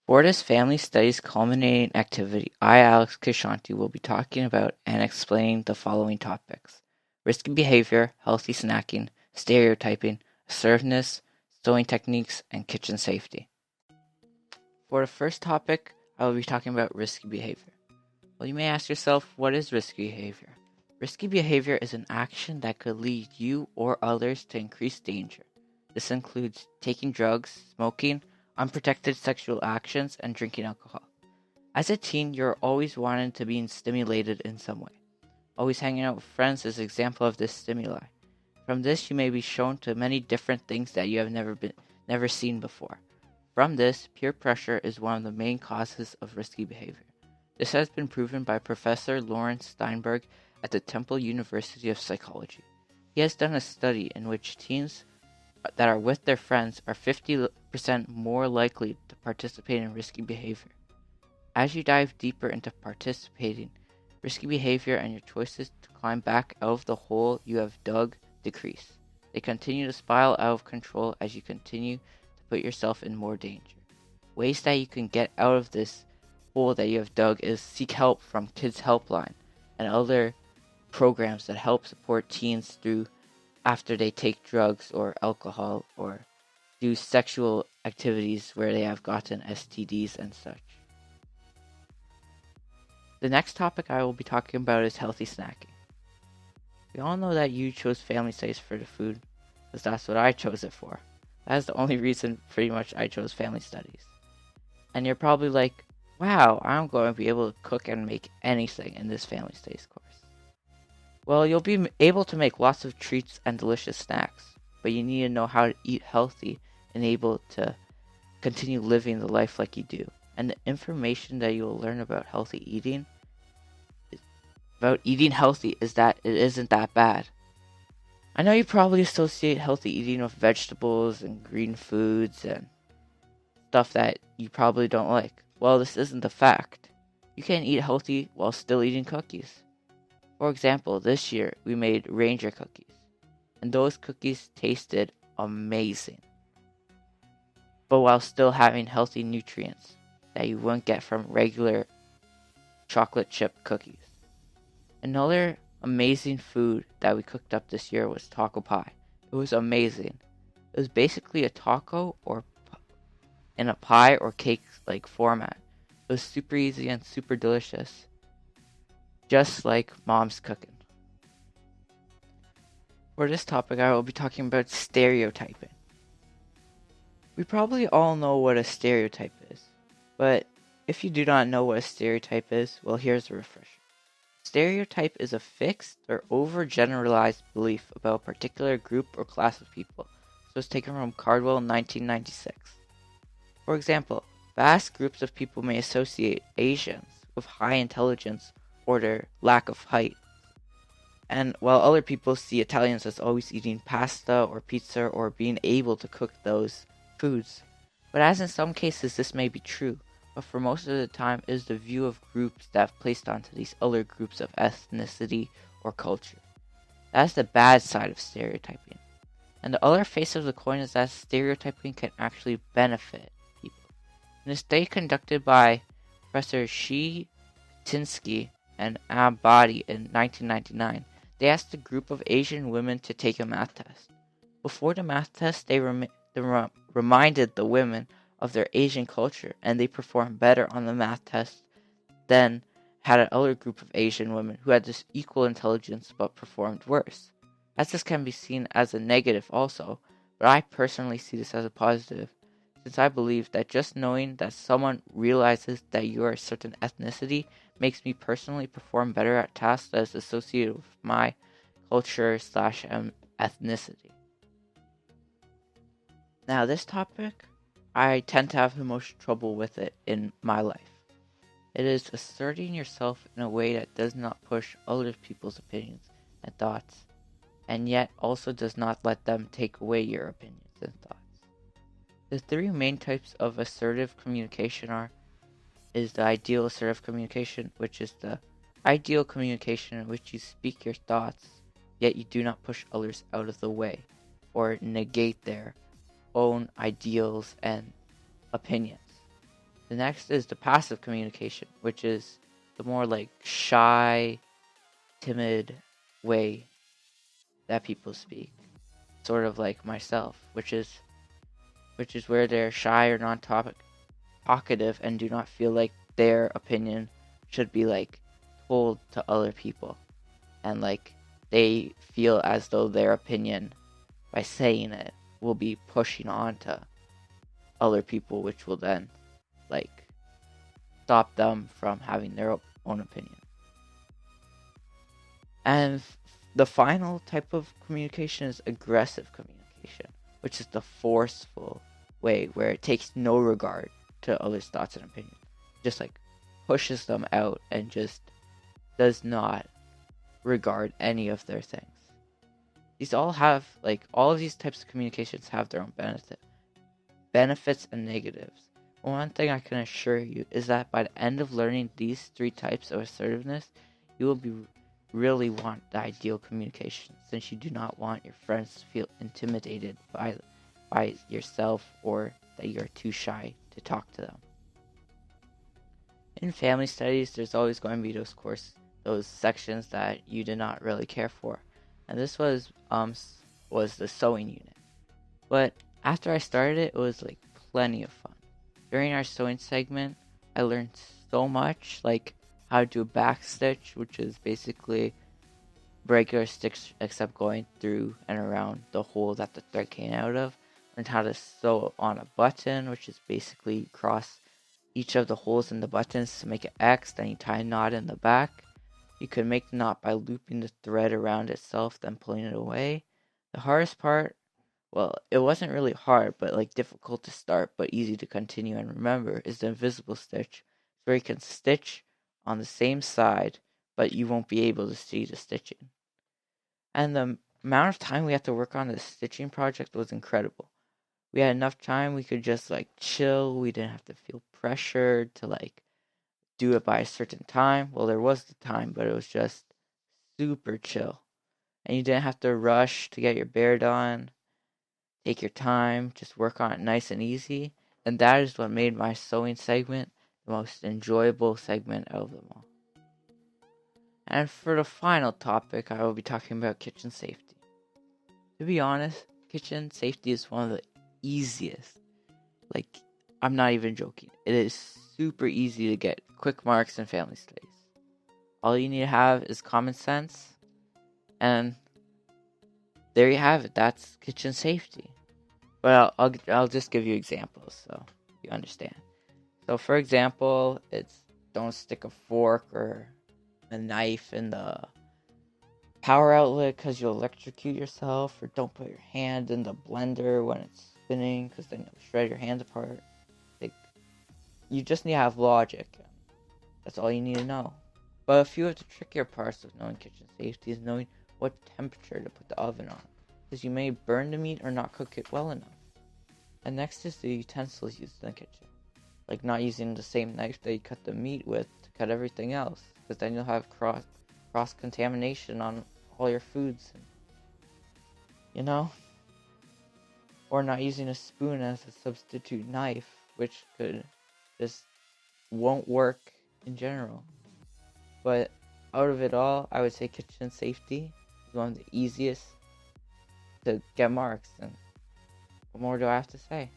For this family studies culminating activity, I, Alex Kishanti, will be talking about and explaining the following topics: risky behavior, healthy snacking, stereotyping, assertiveness, sewing techniques, and kitchen safety. For the first topic, I will be talking about risky behavior. Well, you may ask yourself, what is risky behavior? Risky behavior is an action that could lead you or others to increased danger. This includes taking drugs, smoking, unprotected sexual actions, and drinking alcohol. As a teen, you're always wanting to be stimulated in some way. Always hanging out with friends is an example of this stimuli. From this, you may be shown to many different things that you have never seen before. From this, peer pressure is one of the main causes of risky behavior. This has been proven by Professor Lawrence Steinberg at the Temple University of Psychology. He has done a study in which teens that are with their friends are 50% more likely to participate in risky behavior. As you dive deeper into participating, risky behavior and your choices to climb back out of the hole you have dug decrease. They continue to spiral out of control as you continue to put yourself in more danger. Ways that you can get out of this hole that you have dug is seek help from Kids Helpline and other programs that help support teens through after they take drugs or alcohol or do sexual activities where they have gotten STDs and such. The next topic I will be talking about is healthy snacking. We all know that you chose family studies for the food, because that's what I chose it for. That's the only reason pretty much I chose family studies. And you're probably like, wow, I'm going to be able to cook and make anything in this family studies course. Well, you'll be able to make lots of treats and delicious snacks, but you need to know how to eat healthy and able to continue living the life like you do. And the information that you will learn about eating healthy is that it isn't that bad. I know you probably associate healthy eating with vegetables and green foods and stuff that you probably don't like. Well, this isn't the fact. You can eat healthy while still eating cookies. For example, this year we made Ranger cookies, and those cookies tasted amazing, but while still having healthy nutrients that you wouldn't get from regular chocolate chip cookies. Another amazing food that we cooked up this year was taco pie. It was amazing. It was basically a taco or in a pie or cake like format. It was super easy and super delicious, just like mom's cooking. For this topic, I will be talking about stereotyping. We probably all know what a stereotype is, but if you do not know what a stereotype is, well, here's a refresher. Stereotype is a fixed or overgeneralized belief about a particular group or class of people. So it's taken from Cardwell in 1996. For example, vast groups of people may associate Asians with high intelligence or their lack of height, and while other people see Italians as always eating pasta or pizza or being able to cook those foods. But as in some cases this may be true, but for most of the time it is the view of groups that have placed onto these other groups of ethnicity or culture. That's the bad side of stereotyping. And the other face of the coin is that stereotyping can actually benefit people. In a study conducted by Professor Shi Tinsky and Abadi in 1999, they asked a group of Asian women to take a math test. Before the math test, they reminded the women of their Asian culture, and they performed better on the math test than had another group of Asian women who had this equal intelligence but performed worse. As this can be seen as a negative also, but I personally see this as a positive, since I believe that just knowing that someone realizes that you are a certain ethnicity makes me personally perform better at tasks that is associated with my culture / ethnicity. Now this topic, I tend to have the most trouble with it in my life. It is asserting yourself in a way that does not push other people's opinions and thoughts, and yet also does not let them take away your opinions and thoughts. The three main types of assertive communication is the ideal assertive communication, which is the ideal communication in which you speak your thoughts, yet you do not push others out of the way or negate their own ideals and opinions. The next is the passive communication, which is the more like shy, timid way that people speak. Sort of like myself, which is where they're shy or non-talkative and do not feel like their opinion should be like told to other people, and like they feel as though their opinion, by saying it, will be pushing on to other people, which will then like stop them from having their own opinion. And the final type of communication is aggressive communication, which is the forceful way where it takes no regard to others' thoughts and opinions. Just like pushes them out and just does not regard any of their things. These all have, like, all of these types of communications have their own benefits and negatives. One thing I can assure you is that by the end of learning these 3 types of assertiveness, you will really want the ideal communication, since you do not want your friends to feel intimidated by yourself, or that you're too shy to talk to them. In family studies, there's always going to be those sections that you did not really care for, and this was the sewing unit. But after I started it, it was like plenty of fun. During our sewing segment, I learned so much, like how to do a back stitch, which is basically regular stitch except going through and around the hole that the thread came out of. Learned how to sew on a button, which is basically cross each of the holes in the buttons to make an X, then you tie a knot in the back. You could make the knot by looping the thread around itself, then pulling it away. The hardest part, well, it wasn't really hard, but like difficult to start, but easy to continue and remember, is the invisible stitch, where you can stitch on the same side, but you won't be able to see the stitching. And the amount of time we had to work on this stitching project was incredible. We had enough time, we could just like chill, we didn't have to feel pressured to like do it by a certain time. Well, there was the time, but it was just super chill. And you didn't have to rush to get your bear done. Take your time, just work on it nice and easy. And that is what made my sewing segment the most enjoyable segment out of them all. And for the final topic, I will be talking about kitchen safety. To be honest, kitchen safety is one of the easiest. Like, I'm not even joking. It is super easy to get quick marks in family studies. All you need to have is common sense, and there you have it. That's kitchen safety. But I'll just give you examples so you understand. So for example, it's don't stick a fork or a knife in the power outlet because you'll electrocute yourself, or don't put your hand in the blender when it's spinning because then you'll shred your hands apart. Like, you just need to have logic. That's all you need to know. But a few of the trickier parts of knowing kitchen safety is knowing what temperature to put the oven on, because you may burn the meat or not cook it well enough. And next is the utensils used in the kitchen, like not using the same knife that you cut the meat with to cut everything else, because then you'll have cross contamination on all your foods, or not using a spoon as a substitute knife, which just won't work in general. But out of it all, I would say kitchen safety is one of the easiest to get marks. And what more do I have to say?